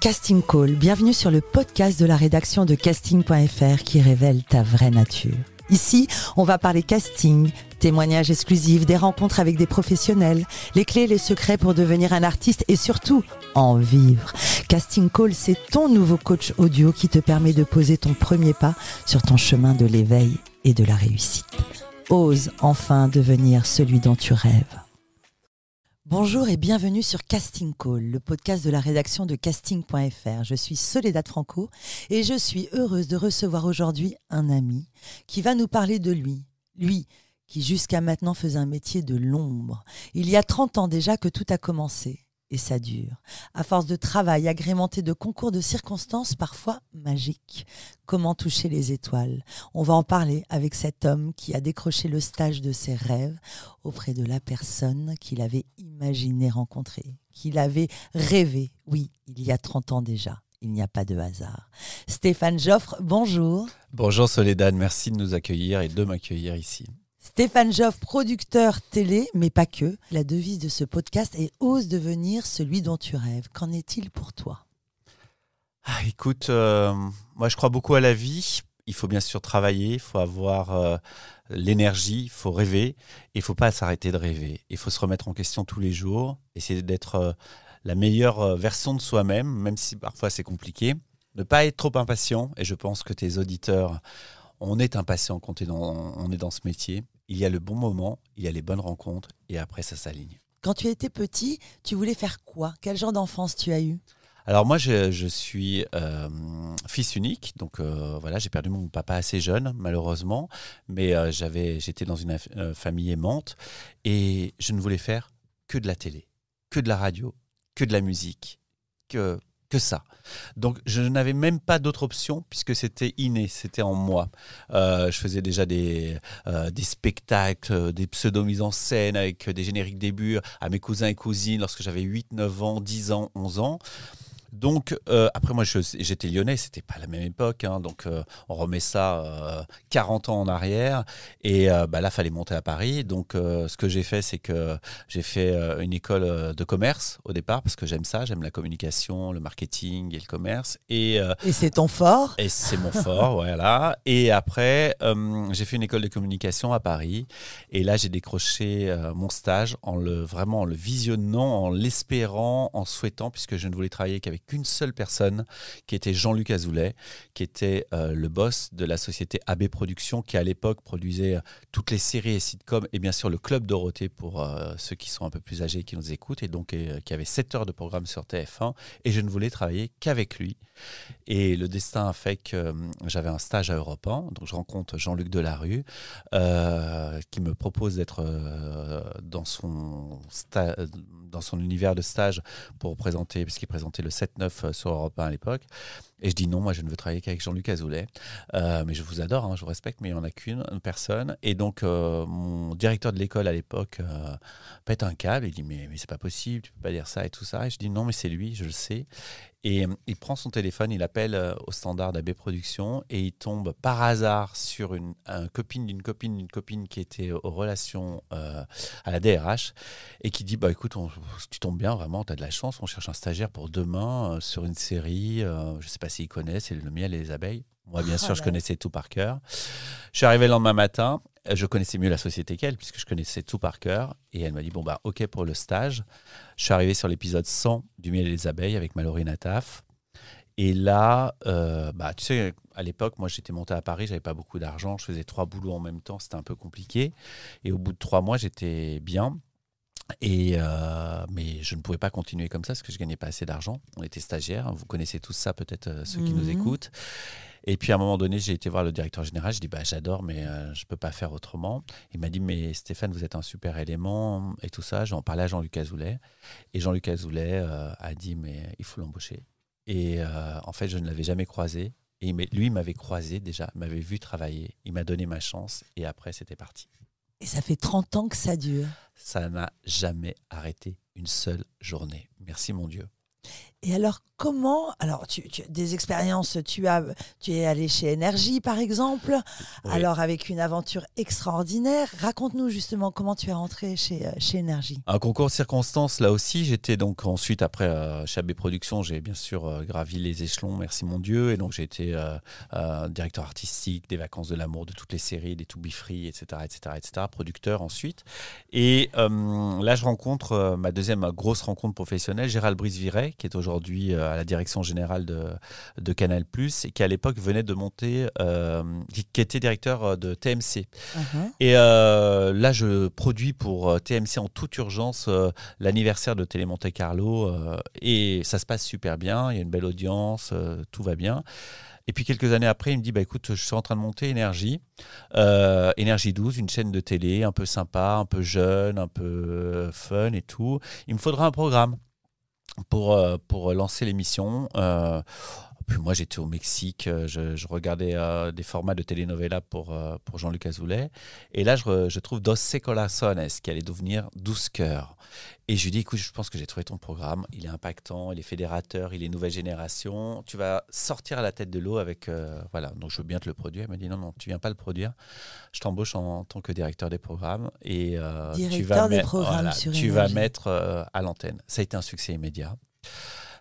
Casting Call, bienvenue sur le podcast de la rédaction de casting.fr qui révèle ta vraie nature. Ici, on va parler casting, témoignages exclusifs, des rencontres avec des professionnels, les clés et les secrets pour devenir un artiste et surtout, en vivre. Casting Call, c'est ton nouveau coach audio qui te permet de poser ton premier pas sur ton chemin de l'éveil et de la réussite. Ose enfin devenir celui dont tu rêves. Bonjour et bienvenue sur Casting Call, le podcast de la rédaction de casting.fr. Je suis Soledad Franco et je suis heureuse de recevoir aujourd'hui un ami qui va nous parler de lui. Lui qui jusqu'à maintenant faisait un métier de l'ombre. Il y a 30 ans déjà que tout a commencé et ça dure. À force de travail agrémenté de concours de circonstances parfois magiques. Comment toucher les étoiles ? On va en parler avec cet homme qui a décroché le stage de ses rêves auprès de la personne qu'il avait imaginé rencontrer, qu'il avait rêvé, oui, il y a 30 ans déjà. Il n'y a pas de hasard. Stéphane Joffre, bonjour. Bonjour Soledad, merci de nous accueillir et de m'accueillir ici. Stéphane Joffre, producteur télé, mais pas que. La devise de ce podcast est « Ose devenir celui dont tu rêves ». Qu'en est-il pour toi ? Écoute, moi je crois beaucoup à la vie. Il faut bien sûr travailler, il faut avoir l'énergie, il faut rêver. Et il ne faut pas s'arrêter de rêver. Il faut se remettre en question tous les jours, essayer d'être la meilleure version de soi-même, même si parfois c'est compliqué. Ne pas être trop impatient, et je pense que tes auditeurs, on est impatient quand on est dans ce métier. Il y a le bon moment, il y a les bonnes rencontres et après ça s'aligne. Quand tu étais petit, tu voulais faire quoi ? Quel genre d'enfance tu as eu ? Alors moi, je suis fils unique, donc voilà, j'ai perdu mon papa assez jeune, malheureusement, mais j'étais dans une famille aimante et je ne voulais faire que de la télé, que de la radio, que de la musique, que ça. Donc, je n'avais même pas d'autre option puisque c'était inné, c'était en moi. Je faisais déjà des spectacles, des pseudo-mises en scène avec des génériques débuts à mes cousins et cousines lorsque j'avais 8, 9 ans, 10 ans, 11 ans. Donc, après, moi, j'étais lyonnais, c'était pas la même époque, hein, donc on remet ça 40 ans en arrière, et là, il fallait monter à Paris. Donc, ce que j'ai fait, c'est que j'ai fait une école de commerce au départ, parce que j'aime ça, j'aime la communication, le marketing et le commerce. Et c'est ton fort ? Et c'est mon fort, voilà. Et après, j'ai fait une école de communication à Paris, et là, j'ai décroché mon stage vraiment en le visionnant, en l'espérant, en souhaitant, puisque je ne voulais travailler qu'avec une seule personne, qui était Jean-Luc Azoulay, qui était le boss de la société AB Productions, qui à l'époque produisait toutes les séries et sitcoms, et bien sûr le Club Dorothée pour ceux qui sont un peu plus âgés et qui nous écoutent, et donc qui avait 7 heures de programme sur TF1, et je ne voulais travailler qu'avec lui. Et le destin a fait que j'avais un stage à Europe 1, donc je rencontre Jean-Luc Delarue, qui me propose d'être dans son univers de stage pour présenter, puisqu'il présentait le 7-9 sur Europe 1 à l'époque. Et je dis non, moi je ne veux travailler qu'avec Jean-Luc Azoulay. Mais je vous adore, hein, je vous respecte, mais il n'y en a qu'une personne. Et donc mon directeur de l'école à l'époque pète un câble, il dit mais c'est pas possible, tu peux pas dire ça et tout ça. Et je dis non, mais c'est lui, je le sais. Et il prend son téléphone, il appelle au standard d'AB Productions et il tombe par hasard sur une copine d'une copine qui était aux relations à la DRH et qui dit écoute, tu tombes bien, vraiment, tu as de la chance, on cherche un stagiaire pour demain sur une série, je ne sais pas s'il connaît, c'est Le miel et les abeilles. Moi, bien sûr, je connaissais tout par cœur. Je suis arrivé le lendemain matin, je connaissais mieux la société qu'elle, puisque je connaissais tout par cœur. Et elle m'a dit, OK pour le stage. Je suis arrivé sur l'épisode 100 du miel et les abeilles avec Mallory Nataf. Et là, tu sais, à l'époque, moi, j'étais monté à Paris, j'avais pas beaucoup d'argent, je faisais 3 boulots en même temps, c'était un peu compliqué. Et au bout de 3 mois, j'étais bien. Mais je ne pouvais pas continuer comme ça parce que je gagnais pas assez d'argent. On était stagiaires, vous connaissez tous ça peut-être, ceux qui nous écoutent. Et puis à un moment donné, j'ai été voir le directeur général, je dis j'adore mais je peux pas faire autrement. Il m'a dit mais Stéphane, vous êtes un super élément et tout ça. J'en parlais à Jean-Luc Azoulay et Jean-Luc Azoulay a dit mais il faut l'embaucher. Et en fait, je ne l'avais jamais croisé et lui il m'avait croisé déjà, il m'avait vu travailler, il m'a donné ma chance et après c'était parti. Et ça fait 30 ans que ça dure. Ça n'a jamais arrêté une seule journée. Merci mon Dieu. Et alors, comment... Alors, tu as des expériences, tu es allé chez Énergie, par exemple, Oui. alors avec une aventure extraordinaire. Raconte-nous justement comment tu es rentré chez Énergie. Un concours de circonstances, là aussi, j'étais donc ensuite, après, chez AB Productions, j'ai bien sûr gravi les échelons, merci mon Dieu, et donc j'ai été directeur artistique des Vacances de l'amour, de toutes les séries, des To Be Free, etc., producteur ensuite. Et là, je rencontre ma deuxième grosse rencontre professionnelle, Gérald Brice-Viret, qui est aujourd'hui à la direction générale de Canal+, et qui à l'époque venait de monter, qui était directeur de TMC. Uh-huh. Et là, je produis pour TMC en toute urgence l'anniversaire de Télé Monte Carlo, et ça se passe super bien, il y a une belle audience, tout va bien. Et puis quelques années après, il me dit écoute, je suis en train de monter Énergie, Énergie 12, une chaîne de télé un peu sympa, un peu jeune, un peu fun et tout. Il me faudra un programme pour lancer l'émission. Puis moi, j'étais au Mexique, je regardais des formats de telenovela pour Jean-Luc Azoulay. Et là, je trouve Dos Corazones, qui allait devenir 12 cœurs. Et je lui dis, écoute, je pense que j'ai trouvé ton programme. Il est impactant, il est fédérateur, il est nouvelle génération. Tu vas sortir à la tête de l'eau avec... voilà, donc je veux bien te le produire. Il m'a dit, non, tu viens pas le produire. Je t'embauche en tant que directeur des programmes. Et directeur des programmes sur tu Énergie. vas mettre à l'antenne. Ça a été un succès immédiat.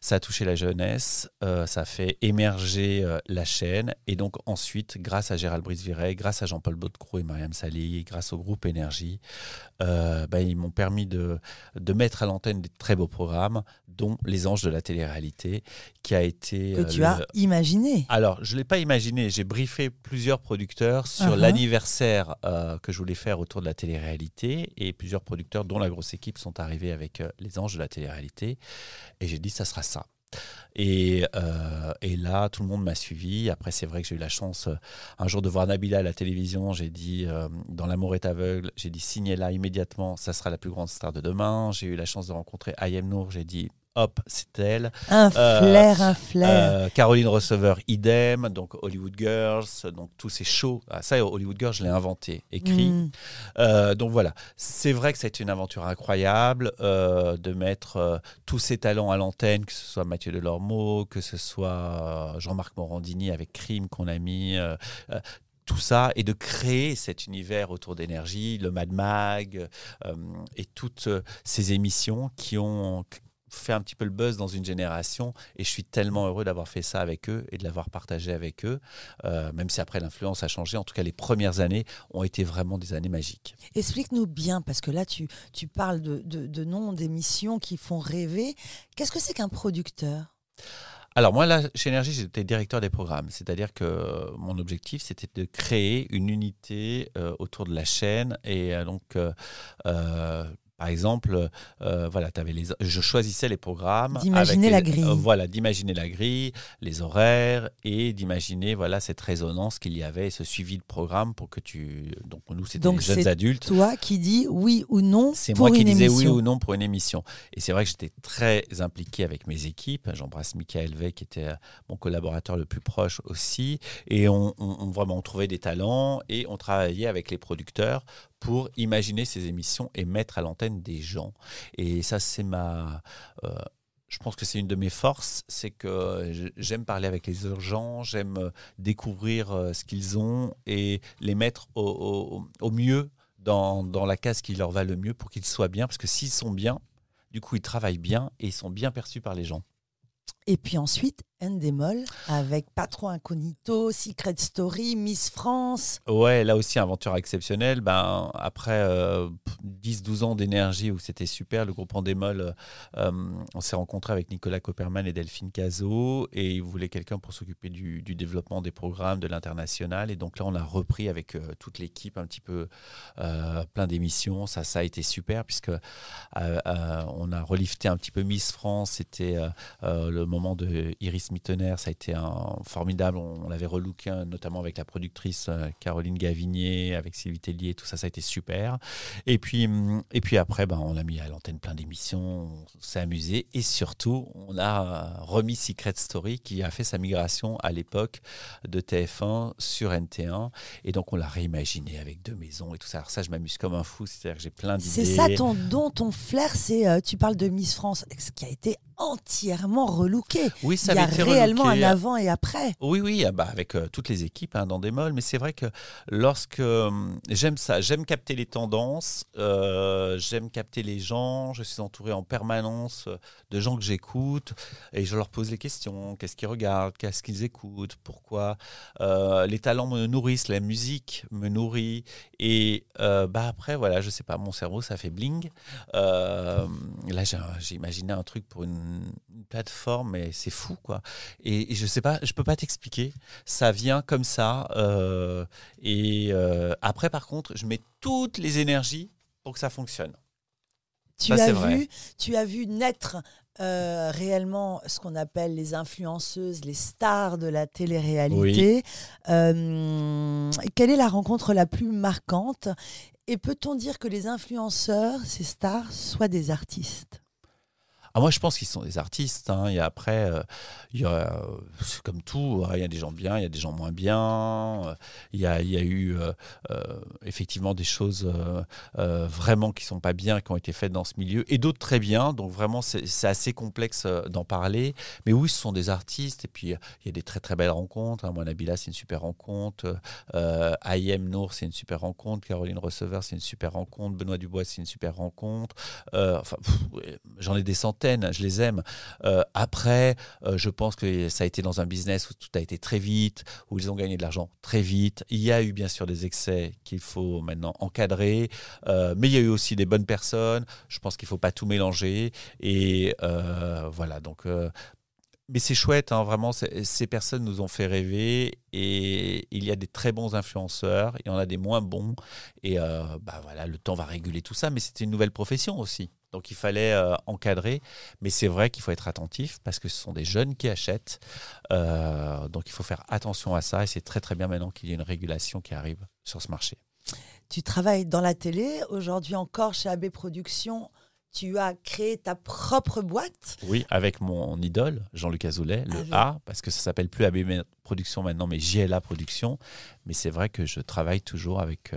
Ça a touché la jeunesse, ça a fait émerger la chaîne. Et donc ensuite, grâce à Gérald Brice-Viret, grâce à Jean-Paul Baudecroux et Mariam Sali, grâce au groupe Énergie, ils m'ont permis de mettre à l'antenne des très beaux programmes, dont Les Anges de la télé-réalité, qui a été... Que tu as imaginé. Alors, je ne l'ai pas imaginé. J'ai briefé plusieurs producteurs sur l'anniversaire que je voulais faire autour de la télé-réalité. Et plusieurs producteurs, dont la grosse équipe, sont arrivés avec Les Anges de la télé-réalité. Et j'ai dit, ça sera ça. Et là, tout le monde m'a suivi. Après, c'est vrai que j'ai eu la chance un jour de voir Nabila à la télévision. J'ai dit, dans L'amour est aveugle, j'ai dit, signez-la immédiatement, ça sera la plus grande star de demain. J'ai eu la chance de rencontrer Ayem Nour. J'ai dit, hop, c'est elle. Un flair. Caroline Receveur, idem. Donc Hollywood Girls, donc tous ces shows. Ah, ça, Hollywood Girls, je l'ai inventé, écrit. Donc voilà, c'est vrai que ça a été une aventure incroyable de mettre tous ces talents à l'antenne, que ce soit Mathieu Delormeau, que ce soit Jean-Marc Morandini avec Crime qu'on a mis... tout ça, et de créer cet univers autour d'Énergie, le Mad Mag, et toutes ces émissions qui ont fait un petit peu le buzz dans une génération, et je suis tellement heureux d'avoir fait ça avec eux et de l'avoir partagé avec eux, même si après l'influence a changé. En tout cas, les premières années ont été vraiment des années magiques. Explique-nous bien, parce que là, tu parles de noms d'émissions qui font rêver. Qu'est-ce que c'est qu'un producteur ? Alors moi, là, chez Énergie, j'étais directeur des programmes. C'est-à-dire que mon objectif, c'était de créer une unité autour de la chaîne. Et donc, par exemple, voilà, je choisissais les programmes. D'imaginer la grille. Voilà, d'imaginer la grille, les horaires, et d'imaginer cette résonance qu'il y avait, ce suivi de programme pour que donc nous, c'était les jeunes adultes. C'est toi qui dis oui ou non pour une émission. C'est moi qui disais oui ou non pour une émission. Et c'est vrai que j'étais très impliqué avec mes équipes. J'embrasse Michael Vey, qui était mon collaborateur le plus proche aussi. Et on trouvait des talents, et on travaillait avec les producteurs pour imaginer ces émissions et mettre à l'antenne des gens. Et ça, c'est je pense que c'est une de mes forces, c'est que j'aime parler avec les gens, j'aime découvrir ce qu'ils ont et les mettre au mieux dans la case qui leur va le mieux pour qu'ils soient bien. Parce que s'ils sont bien, du coup, ils travaillent bien et ils sont bien perçus par les gens. Et puis ensuite, Endemol, avec Patron Incognito, Secret Story, Miss France. Ouais, là aussi, aventure exceptionnelle. Après 10-12 ans d'énergie où c'était super, le groupe Endemol, on s'est rencontré avec Nicolas Copperman et Delphine Cazot, et ils voulaient quelqu'un pour s'occuper du développement des programmes, de l'international. Et donc là, on a repris avec toute l'équipe un petit peu plein d'émissions. Ça a été super, puisque on a relifté un petit peu Miss France. C'était le moment de Iris Mittener, ça a été formidable. On l'avait relooké, notamment avec la productrice Caroline Gavinier, avec Sylvie Tellier, tout ça a été super. Et puis après, on a mis à l'antenne plein d'émissions, on s'est amusé, et surtout, on a remis Secret Story, qui a fait sa migration à l'époque de TF1 sur NT1, et donc on l'a réimaginé avec 2 maisons et tout ça. Alors ça, je m'amuse comme un fou, c'est-à-dire que j'ai plein d'idées. C'est ça ton flair, tu parles de Miss France, ce qui a été entièrement relooké. Oui, ça Il y a avait été réellement relooké. un avant et après. Oui, avec toutes les équipes dans Démol, mais c'est vrai que lorsque j'aime ça, j'aime capter les tendances, j'aime capter les gens, je suis entouré en permanence de gens que j'écoute et je leur pose les questions, qu'est-ce qu'ils regardent, qu'est-ce qu'ils écoutent, pourquoi. Les talents me nourrissent, la musique me nourrit et après, voilà, je sais pas, mon cerveau, ça fait bling. Là, j'ai imaginé un truc pour une plateforme, mais c'est fou, quoi. Et je sais pas, je peux pas t'expliquer. Ça vient comme ça. Après, par contre, je mets toutes les énergies pour que ça fonctionne. Tu Ça, c'est as vrai. vu naître réellement ce qu'on appelle les influenceuses, les stars de la Oui. télé-réalité. Quelle est la rencontre la plus marquante? Et peut-on dire que les influenceurs, ces stars, soient des artistes? Ah, moi, je pense qu'ils sont des artistes. Et après, c'est comme tout. Il y a des gens bien, il y a des gens moins bien. Il y a eu effectivement des choses vraiment qui sont pas bien, qui ont été faites dans ce milieu, et d'autres très bien. Donc vraiment, c'est assez complexe d'en parler. Mais oui, ce sont des artistes. Et puis, il y a des très très belles rencontres. Moi, Nabila, c'est une super rencontre. Ayem Nour, c'est une super rencontre. Caroline Receveur, c'est une super rencontre. Benoît Dubois, c'est une super rencontre. J'en ai des centaines. Je les aime. Après, je pense que ça a été dans un business où tout a été très vite, où ils ont gagné de l'argent très vite. Il y a eu bien sûr des excès qu'il faut maintenant encadrer, mais il y a eu aussi des bonnes personnes. Je pense qu'il ne faut pas tout mélanger. Et voilà, donc... mais c'est chouette, vraiment, ces personnes nous ont fait rêver et il y a des très bons influenceurs, il y en a des moins bons et voilà, le temps va réguler tout ça, mais c'était une nouvelle profession aussi. Donc il fallait encadrer, mais c'est vrai qu'il faut être attentif parce que ce sont des jeunes qui achètent, donc il faut faire attention à ça et c'est très très bien maintenant qu'il y ait une régulation qui arrive sur ce marché. Tu travailles dans la télé, aujourd'hui encore chez AB Productions. Tu as créé ta propre boîte. Oui, avec mon idole, Jean-Luc Azoulay, le Avec- A, parce que ça s'appelle plus AB Productions maintenant, mais JLA Productions. Mais c'est vrai que je travaille toujours avec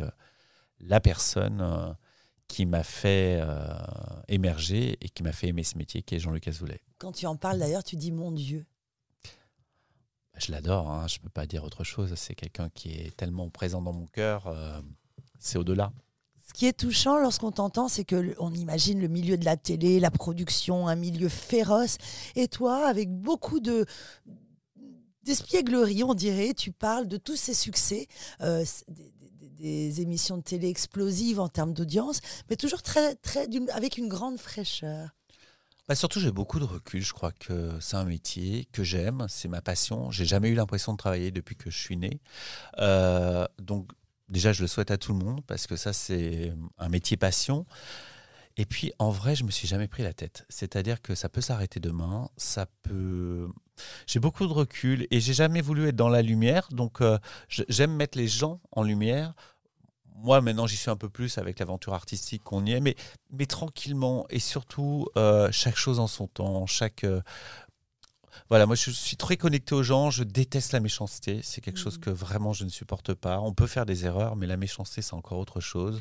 la personne qui m'a fait émerger et qui m'a fait aimer ce métier, qui est Jean-Luc Azoulay. Quand tu en parles d'ailleurs, tu dis mon Dieu. Je l'adore, je ne peux pas dire autre chose. C'est quelqu'un qui est tellement présent dans mon cœur, c'est au-delà. Ce qui est touchant lorsqu'on t'entend, c'est qu'on imagine le milieu de la télé, la production, un milieu féroce. Et toi, avec beaucoup d'espièglerie, on dirait, tu parles de tous ces succès, des émissions de télé explosives en termes d'audience, mais toujours avec une grande fraîcheur. Surtout, j'ai beaucoup de recul. Je crois que c'est un métier que j'aime, c'est ma passion. J'ai jamais eu l'impression de travailler depuis que je suis né. Donc, déjà, je le souhaite à tout le monde parce que ça, c'est un métier passion. Et puis, en vrai, je me suis jamais pris la tête. C'est-à-dire que ça peut s'arrêter demain, ça peut... J'ai beaucoup de recul et j'ai jamais voulu être dans la lumière. Donc, j'aime mettre les gens en lumière. Moi, maintenant, j'y suis un peu plus avec l'aventure artistique qu'on y est, mais tranquillement et surtout, chaque chose en son temps, voilà, moi je suis très connecté aux gens, je déteste la méchanceté, c'est quelque chose que vraiment je ne supporte pas. On peut faire des erreurs, mais la méchanceté c'est encore autre chose.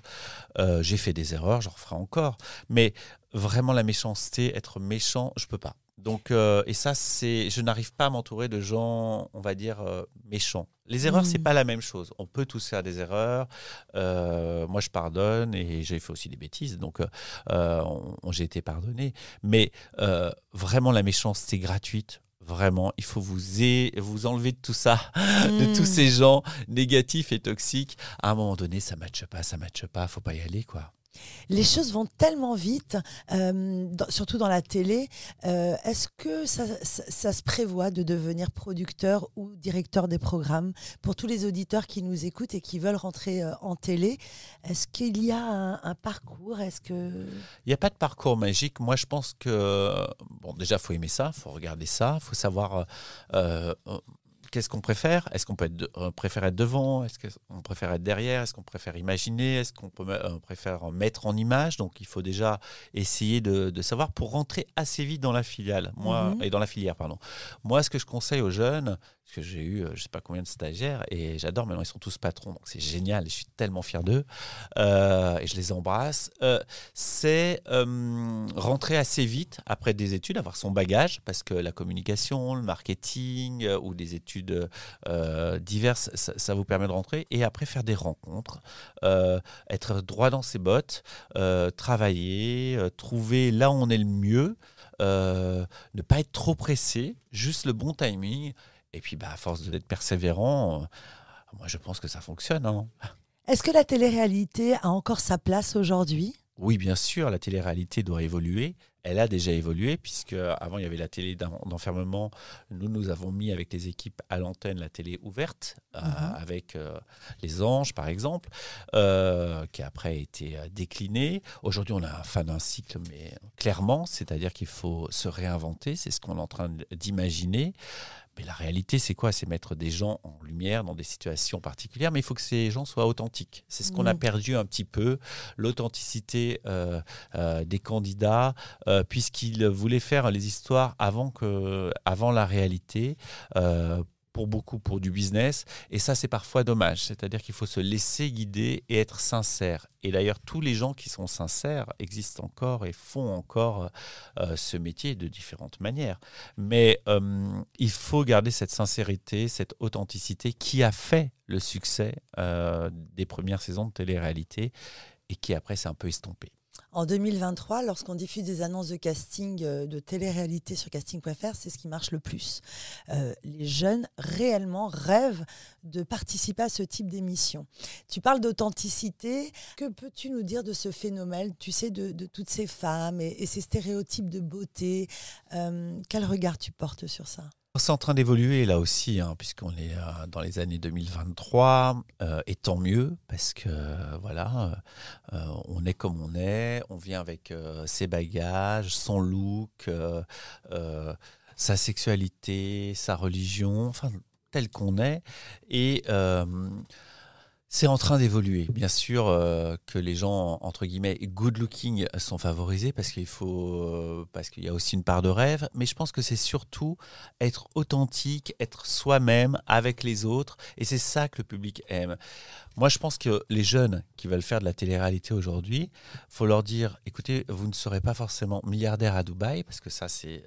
J'ai fait des erreurs, j'en referai encore, mais vraiment la méchanceté, être méchant, je peux pas. Donc, et ça, je n'arrive pas à m'entourer de gens, on va dire, méchants. Les erreurs, c'est pas la même chose. On peut tous faire des erreurs. Moi, je pardonne et j'ai fait aussi des bêtises, donc j'ai été pardonné. Mais vraiment, la méchanceté gratuite, vraiment, il faut vous enlever de tout ça, de tous ces gens négatifs et toxiques. À un moment donné, ça matche pas, faut pas y aller, quoi. Les choses vont tellement vite, surtout dans la télé. Est-ce que ça se prévoit de devenir producteur ou directeur des programmes? Pour tous les auditeurs qui nous écoutent et qui veulent rentrer en télé, est-ce qu'il y a un parcours? Il n'y a pas de parcours magique. Moi, je pense que, déjà, il faut aimer ça, il faut regarder ça, il faut savoir qu'est-ce qu'on préfère? Est-ce qu'on préfère être devant? Est-ce qu'on préfère être derrière? Est-ce qu'on préfère imaginer? Est-ce qu'on préfère mettre en image? Donc, il faut déjà essayer de savoir pour rentrer assez vite dans la filiale. Et dans la filière, pardon. Moi, ce que je conseille aux jeunes, parce que j'ai eu je ne sais pas combien de stagiaires et j'adore, maintenant ils sont tous patrons, donc c'est génial et je suis tellement fier d'eux et je les embrasse, c'est rentrer assez vite après des études, avoir son bagage, parce que la communication, le marketing ou des études diverses, ça vous permet de rentrer et après faire des rencontres, être droit dans ses bottes, travailler, trouver là où on est le mieux, ne pas être trop pressé, juste le bon timing. Et puis, à force d'être persévérant, moi, je pense que ça fonctionne. Hein. Est-ce que la télé-réalité a encore sa place aujourd'hui ? Oui, bien sûr, la télé-réalité doit évoluer. Elle a déjà évolué, puisque avant il y avait la télé d'enfermement. Nous avons mis avec les équipes à l'antenne la télé ouverte, avec Les Anges, par exemple, qui après a été déclinée. Aujourd'hui, on a fin d'un cycle, mais clairement, c'est-à-dire qu'il faut se réinventer. C'est ce qu'on est en train d'imaginer. Mais la réalité, c'est quoi? C'est mettre des gens en lumière dans des situations particulières, mais il faut que ces gens soient authentiques. C'est ce qu'on a perdu un petit peu, l'authenticité des candidats, puisqu'ils voulaient faire les histoires avant la réalité. Pour beaucoup, pour du business. Et ça, c'est parfois dommage. C'est-à-dire qu'il faut se laisser guider et être sincère. Et d'ailleurs, tous les gens qui sont sincères existent encore et font encore ce métier de différentes manières. Mais il faut garder cette sincérité, cette authenticité qui a fait le succès des premières saisons de télé-réalité et qui après s'est un peu estompé. En 2023, lorsqu'on diffuse des annonces de casting de télé-réalité sur casting.fr, c'est ce qui marche le plus. Les jeunes réellement rêvent de participer à ce type d'émission. Tu parles d'authenticité. Que peux-tu nous dire de ce phénomène, tu sais, de toutes ces femmes et ces stéréotypes de beauté? Quel regard tu portes sur ça? C'est en train d'évoluer là aussi, puisqu'on est dans les années 2023, et tant mieux, parce que voilà, on est comme on vient avec ses bagages, son look, sa sexualité, sa religion, enfin tel qu'on est, et c'est en train d'évoluer. Bien sûr que les gens, entre guillemets, good looking sont favorisés parce qu'il y a aussi une part de rêve. Mais je pense que c'est surtout être authentique, être soi-même avec les autres. Et c'est ça que le public aime. Moi, je pense que les jeunes qui veulent faire de la télé-réalité aujourd'hui, faut leur dire, écoutez, vous ne serez pas forcément milliardaire à Dubaï, parce que ça, c'est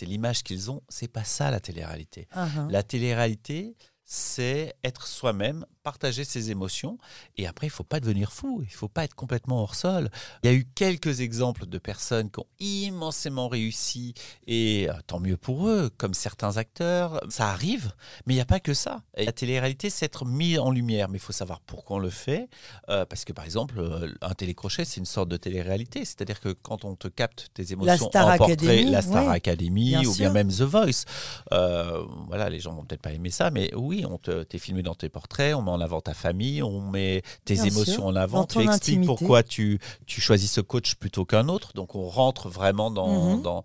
l'image qu'ils ont. C'est pas ça, la télé-réalité. La télé-réalité, c'est être soi-même, partager ses émotions. Et après, il ne faut pas devenir fou, il ne faut pas être complètement hors sol. Il y a eu quelques exemples de personnes qui ont immensément réussi, et tant mieux pour eux, comme certains acteurs. Ça arrive, mais il n'y a pas que ça. Et la télé-réalité, c'est être mis en lumière, mais il faut savoir pourquoi on le fait. Parce que, par exemple, un télécrochet, c'est une sorte de télé-réalité. C'est-à-dire que quand on te capte tes émotions en portrait, la Star Academy, ou bien même The Voice, voilà, les gens ne vont peut-être pas aimer ça, mais oui, t'es filmé dans tes portraits, on met en avant ta famille, on met tes émotions en avant, tu expliques pourquoi tu choisis ce coach plutôt qu'un autre, donc on rentre vraiment dans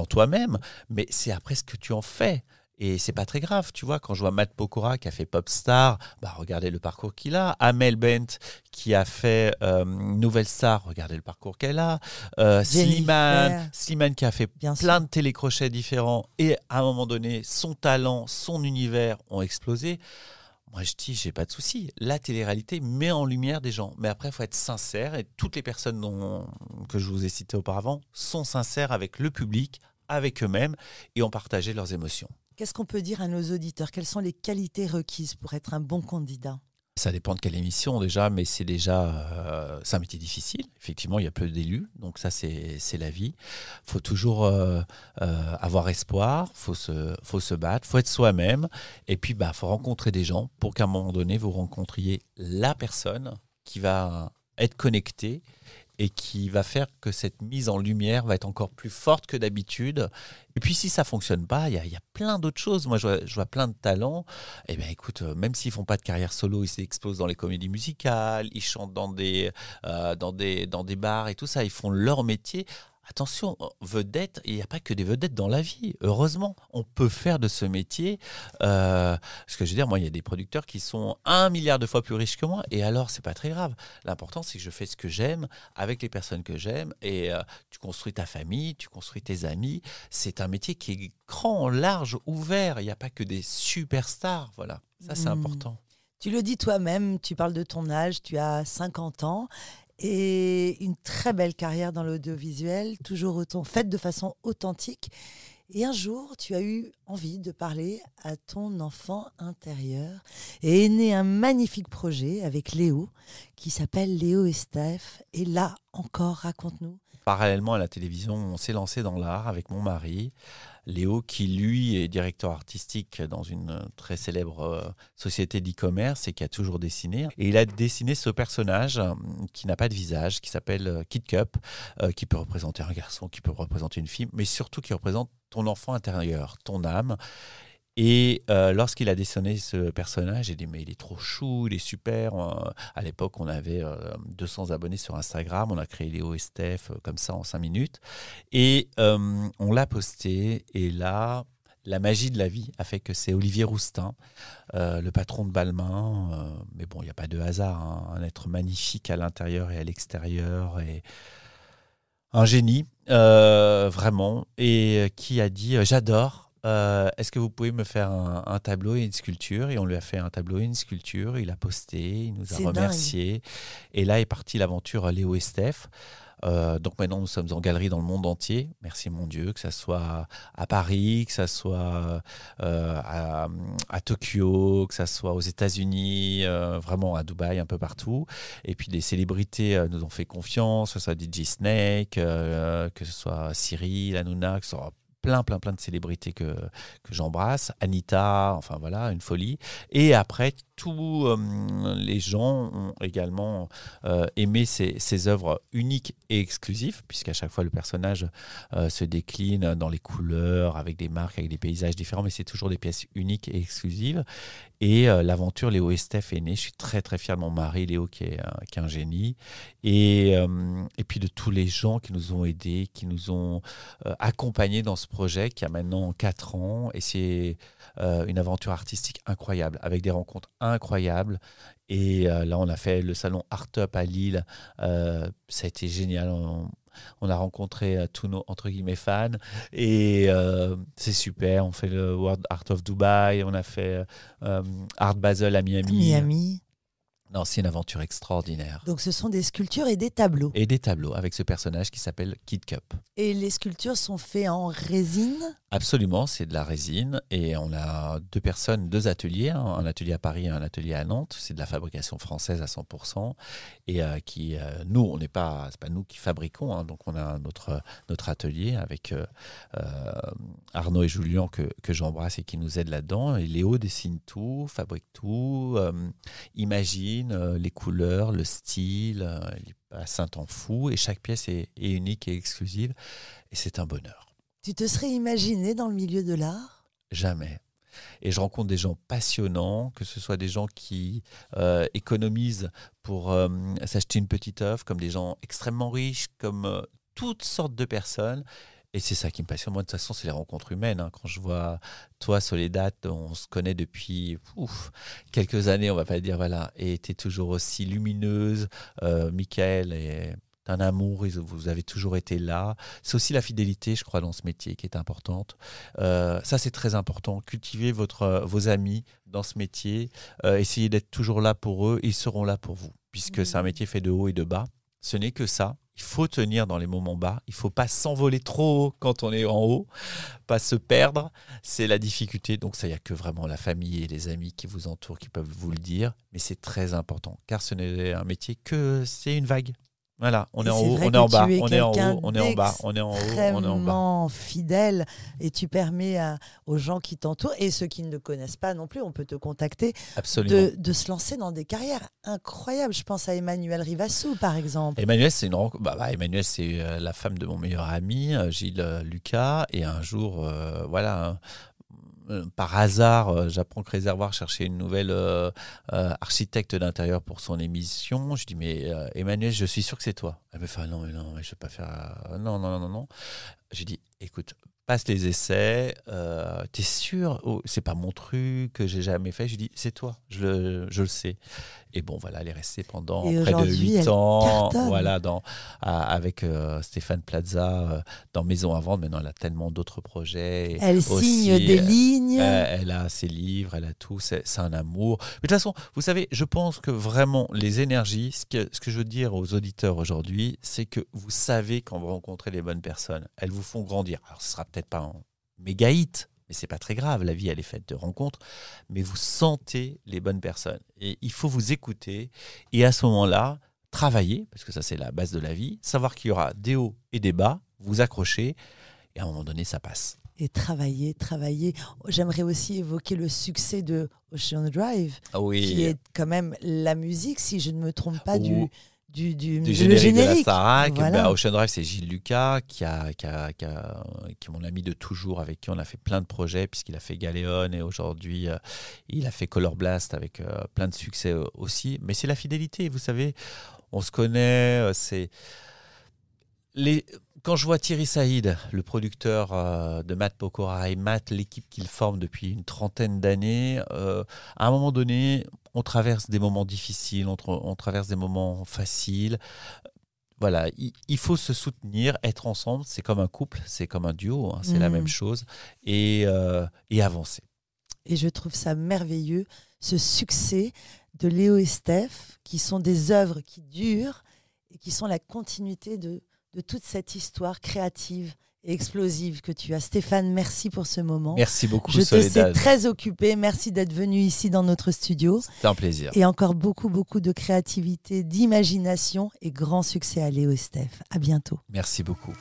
toi-même, mais c'est après ce que tu en fais. Et c'est pas très grave, tu vois, quand je vois Matt Pokora qui a fait Popstar, regardez le parcours qu'il a. Amel Bent qui a fait Nouvelle Star, regardez le parcours qu'elle a. Slimane qui a fait plein de télécrochets différents et à un moment donné, son talent, son univers ont explosé. Moi, je dis, j'ai pas de souci. La télé-réalité met en lumière des gens. Mais après, il faut être sincère. Et toutes les personnes que je vous ai citées auparavant sont sincères avec le public, avec eux-mêmes et ont partagé leurs émotions. Qu'est-ce qu'on peut dire à nos auditeurs? Quelles sont les qualités requises pour être un bon candidat? Ça dépend de quelle émission déjà, mais c'est un métier difficile. Effectivement, il y a peu d'élus, donc ça c'est la vie. Il faut toujours avoir espoir, faut se battre, faut être soi-même, et puis faut rencontrer des gens pour qu'à un moment donné vous rencontriez la personne qui va être connectée et qui va faire que cette mise en lumière va être encore plus forte que d'habitude. Et puis si ça ne fonctionne pas, il y a plein d'autres choses. Moi, je vois plein de talents. Eh bien, écoute, même s'ils ne font pas de carrière solo, ils s'explosent dans les comédies musicales, ils chantent dans des bars et tout ça, ils font leur métier. attention, vedette, il n'y a pas que des vedettes dans la vie. Heureusement, on peut faire de ce métier. Ce que je veux dire, moi, il y a des producteurs qui sont 1 milliard de fois plus riches que moi. Et alors, c'est pas très grave. L'important, c'est que je fais ce que j'aime avec les personnes que j'aime. Et tu construis ta famille, tu construis tes amis. C'est un métier qui est grand, large, ouvert. Il n'y a pas que des superstars. Voilà, ça, c'est important. Tu le dis toi-même, tu parles de ton âge, tu as 50 ans. Et une très belle carrière dans l'audiovisuel, toujours faite de façon authentique. Et un jour, tu as eu envie de parler à ton enfant intérieur et est né un magnifique projet avec Léo qui s'appelle Léo et Steph. Et là encore, raconte-nous. Parallèlement à la télévision, on s'est lancé dans l'art avec mon mari, Léo, qui lui est directeur artistique dans une très célèbre société d'e-commerce et qui a toujours dessiné. Et il a dessiné ce personnage qui n'a pas de visage, qui s'appelle Kid Cup, qui peut représenter un garçon, qui peut représenter une fille, mais surtout qui représente ton enfant intérieur, ton âme. Et lorsqu'il a dessiné ce personnage, j'ai dit mais il est trop chou, il est super. À l'époque, on avait 200 abonnés sur Instagram. On a créé Léo et Steph comme ça en 5 minutes. Et on l'a posté. Et là, la magie de la vie a fait que c'est Olivier Roustin, le patron de Balmain. Mais bon, il n'y a pas de hasard. Hein, un être magnifique à l'intérieur et à l'extérieur. Et un génie, vraiment. Et qui a dit j'adore. Est-ce que vous pouvez me faire un tableau et une sculpture? Et on lui a fait un tableau et une sculpture. Il a posté, il nous a remercié. Dingue. Et là est partie l'aventure Léo et Steph. Donc maintenant, nous sommes en galerie dans le monde entier. Merci mon Dieu, que ça soit à Paris, que ça soit à Tokyo, que ça soit aux États-Unis, vraiment à Dubaï, un peu partout. Et puis les célébrités nous ont fait confiance, que ce soit DJ Snake, que ce soit Cyril Hanouna, que ce soit plein de célébrités que j'embrasse. Anita, enfin voilà, une folie. Et après, tous les gens ont également aimé ces œuvres uniques et exclusives, puisqu'à chaque fois, le personnage se décline dans les couleurs, avec des marques, avec des paysages différents, mais c'est toujours des pièces uniques et exclusives. Et l'aventure Léo et Steph est née. Je suis très fier de mon mari, Léo, qui est un génie. Et puis de tous les gens qui nous ont aidés, qui nous ont accompagnés dans ce projet qui a maintenant 4 ans. Et c'est une aventure artistique incroyable, avec des rencontres incroyables. Et là, on a fait le salon Art Up à Lille. Ça a été génial. On a rencontré tous nos, entre guillemets, fans. Et c'est super. On fait le World Art of Dubai. On a fait Art Basel à Miami. Non, c'est une aventure extraordinaire. Donc, ce sont des sculptures et des tableaux. Et des tableaux avec ce personnage qui s'appelle Kid Cup. Et les sculptures sont faites en résine? Absolument, c'est de la résine. Et on a 2 ateliers, hein, un atelier à Paris et un atelier à Nantes. C'est de la fabrication française à 100%. Et nous, c'est pas nous qui fabriquons. Hein, donc, on a notre atelier avec Arnaud et Julien que j'embrasse et qui nous aident là-dedans. Et Léo dessine tout, fabrique tout, imagine les couleurs, le style, il passe un temps fou et chaque pièce est unique et exclusive et c'est un bonheur. Tu te serais imaginé dans le milieu de l'art? Jamais. Et je rencontre des gens passionnants, que ce soit des gens qui économisent pour s'acheter une petite œuvre, comme des gens extrêmement riches, comme toutes sortes de personnes. Et c'est ça qui me passionne. Moi, de toute façon, c'est les rencontres humaines. Hein. Quand je vois toi, Soledad, on se connaît depuis quelques années, on va pas dire, voilà, et tu es toujours aussi lumineuse. Michael est un amour, vous avez toujours été là. C'est aussi la fidélité, je crois, dans ce métier qui est importante. Ça, c'est très important. Cultivez vos amis dans ce métier. Essayez d'être toujours là pour eux. Ils seront là pour vous, puisque c'est un métier fait de haut et de bas. Ce n'est que ça. Il faut tenir dans les moments bas. Il ne faut pas s'envoler trop haut quand on est en haut, pas se perdre. C'est la difficulté. Donc, ça, il n'y a que vraiment la famille et les amis qui vous entourent qui peuvent vous le dire. Mais c'est très important, car ce n'est un métier que c'est une vague. Voilà, on est en haut, on est en bas, on est en haut, on est en bas, on est en haut, on est en bas. Extrêmement fidèle et tu permets aux gens qui t'entourent et ceux qui ne te connaissent pas non plus, on peut te contacter, de se lancer dans des carrières incroyables. Je pense à Emmanuel Rivassou par exemple. Emmanuel, c'est Emmanuel, c'est la femme de mon meilleur ami, Gilles Lucas, et un jour, voilà. par hasard, j'apprends que Réservoir cherchait une nouvelle architecte d'intérieur pour son émission. Je dis, mais Emmanuel, je suis sûr que c'est toi. Elle me fait, ah non, mais non, je ne vais pas faire... Non. Je dis, écoute, passe les essais, t'es sûr? C'est pas mon truc, que j'ai jamais fait. Je dis, c'est toi, je le sais. Et bon, voilà, elle est restée pendant près de 8 ans, voilà, avec Stéphane Plaza dans Maison à vendre. Maintenant, elle a tellement d'autres projets. Elle signe des lignes. Elle a ses livres, elle a tout. C'est un amour. Mais de toute façon, vous savez, je pense que vraiment, les énergies, ce que je veux dire aux auditeurs aujourd'hui, c'est que vous savez quand vous rencontrez les bonnes personnes, elles vous font grandir. Alors, ce sera peut-être pas un méga hit, mais c'est pas très grave, la vie elle est faite de rencontres, mais vous sentez les bonnes personnes et il faut vous écouter et à ce moment-là travailler, parce que ça c'est la base de la vie, savoir qu'il y aura des hauts et des bas, vous accrocher et à un moment donné ça passe. Et travailler. J'aimerais aussi évoquer le succès de Ocean Drive, qui est quand même la musique, si je ne me trompe pas, du générique de la Starac. Voilà. Ocean Drive, c'est Gilles Lucas, qui est mon ami de toujours, avec qui on a fait plein de projets, puisqu'il a fait Galéon et aujourd'hui, il a fait Color Blast avec plein de succès aussi. Mais c'est la fidélité, vous savez, on se connaît, Quand je vois Thierry Saïd, le producteur de Matt Pokora et Matt, l'équipe qu'il forme depuis une trentaine d'années, à un moment donné, on traverse des moments difficiles, on traverse des moments faciles. Voilà, il faut se soutenir, être ensemble, c'est comme un couple, c'est comme un duo, hein, c'est la même chose, et avancer. Et je trouve ça merveilleux, ce succès de Léo et Steph, qui sont des œuvres qui durent et qui sont la continuité de toute cette histoire créative et explosive que tu as. Stéphane, merci pour ce moment. Merci beaucoup, Je Soledad. te sais très occupé. Merci d'être venu ici dans notre studio. C'était un plaisir. Et encore beaucoup de créativité, d'imagination et grand succès à Léo et Steph. À bientôt. Merci beaucoup.